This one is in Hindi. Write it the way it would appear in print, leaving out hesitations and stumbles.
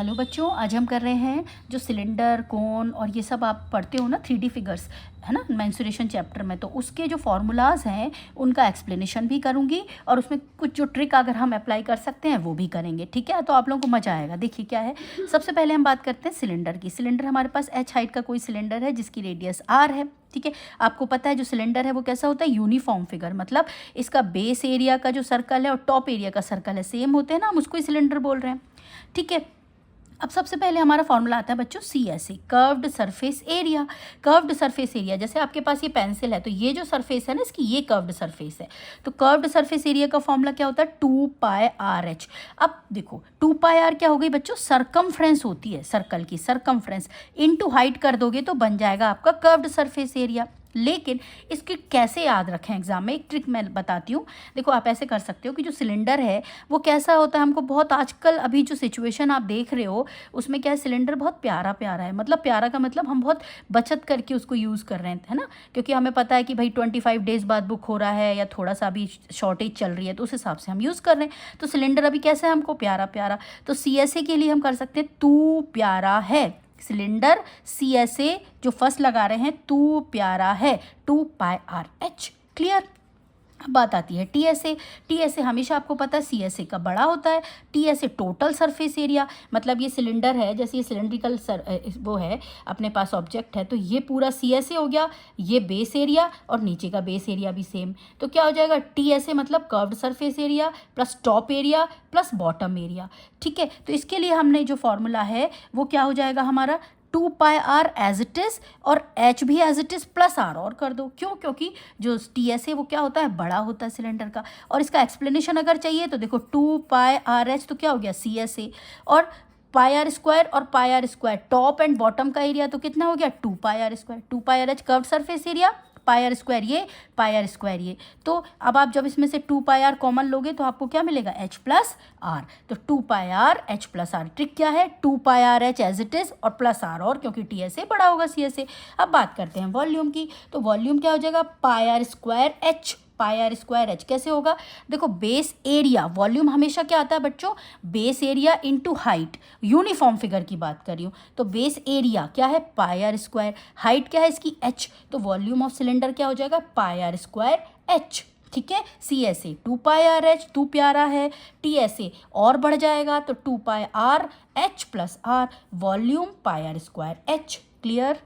हेलो बच्चों, आज हम कर रहे हैं जो सिलेंडर कोन और ये सब आप पढ़ते हो ना 3D फिगर्स, है ना, मेंसुरेशन चैप्टर में। तो उसके जो फार्मूलाज हैं उनका एक्सप्लेनेशन भी करूँगी और उसमें कुछ जो ट्रिक अगर हम अप्लाई कर सकते हैं वो भी करेंगे। ठीक है, तो आप लोगों को मज़ा आएगा। देखिए क्या है, सबसे पहले हम बात करते हैं सिलेंडर की। सिलेंडर हमारे पास h हाइट का कोई सिलेंडर है जिसकी रेडियस r है। ठीक है, आपको पता है जो सिलेंडर है वो कैसा होता है, यूनिफॉर्म फिगर, मतलब इसका बेस एरिया का जो सर्कल है और टॉप एरिया का सर्कल है सेम होते हैं ना, हम उसको ही सिलेंडर बोल रहे हैं। ठीक है, अब सबसे पहले हमारा फॉर्मूला आता है बच्चों CSA, curved surface area. Curved surface area, जैसे आपके पास ये पेंसिल है तो ये जो सरफेस है ना इसकी, ये कर्व्ड सरफेस है। तो कर्व्ड सरफेस एरिया का फॉर्मूला क्या होता है, 2πRh। अब देखो 2πr क्या हो गई बच्चों, सरकमफ्रेंस होती है सर्कल की, सरकमफ्रेंस इनटू हाइट कर दोगे तो बन जाएगा आपका कर्व्ड सरफेस एरिया। लेकिन इसकी कैसे याद रखें एग्जाम में, एक ट्रिक मैं बताती हूँ। देखो आप ऐसे कर सकते हो कि जो सिलेंडर है वो कैसा होता है, हमको बहुत आजकल अभी जो सिचुएशन आप देख रहे हो उसमें क्या है, सिलेंडर बहुत प्यारा प्यारा है। मतलब प्यारा का मतलब हम बहुत बचत करके उसको यूज़ कर रहे हैं, है ना, क्योंकि हमें पता है कि भाई 25 डेज़ बाद बुक हो रहा है या थोड़ा सा अभी शॉर्टेज चल रही है, तो उस हिसाब से हम यूज़ कर रहे हैं। तो सिलेंडर अभी कैसा है, हमको प्यारा प्यारा। तो CSA के लिए हम कर सकते हैं तू प्यारा है। सिलेंडर CSA जो फर्स्ट लगा रहे हैं, तू प्यारा है, 2πRh। क्लियर। अब बात आती है TSA। TSA हमेशा आपको पता है CSA का बड़ा होता है। TSA टोटल सरफेस एरिया, मतलब ये सिलेंडर है, जैसे ये सिलेंड्रिकल वो है अपने पास ऑब्जेक्ट है, तो ये पूरा CSA हो गया, ये बेस एरिया और नीचे का बेस एरिया भी सेम। तो क्या हो जाएगा, TSA मतलब curved surface area plus top area plus bottom area. ठीक है, तो इसके लिए हमने जो फॉर्मूला है वो क्या हो जाएगा हमारा, 2πr एज इट इज़ और h भी as it is plus r और कर दो। क्यों, क्योंकि जो TSA वो क्या होता है, बड़ा होता है सिलेंडर का। और इसका एक्सप्लेनेशन अगर चाहिए तो देखो 2πRh तो क्या हो गया CSA, और πr² और πr² टॉप एंड बॉटम का एरिया तो कितना हो गया 2πr²। 2πRh curved surface area, πr² ये, πr² ये। तो अब आप जब इसमें से 2πr कॉमन लोगे तो आपको क्या मिलेगा, h प्लस r। तो 2πr h plus r। Trick क्या है, 2πRh एज इट इज़ और प्लस r, और क्योंकि TSA बड़ा होगा CSA। अब बात करते हैं वॉल्यूम की। तो वॉल्यूम क्या हो जाएगा, πr²h। πr²h कैसे होगा, देखो बेस एरिया, वॉल्यूम हमेशा क्या आता है बच्चों, base area into height. Uniform figure की बात कर रही हूँ, तो बेस एरिया क्या है πr², हाइट क्या है इसकी h, तो वॉल्यूम ऑफ सिलेंडर क्या हो जाएगा πr²h। ठीक है, CSA 2πRh, तू प्यारा है, TSA और बढ़ जाएगा तो 2πRh plus r, volume πr²h। Clear.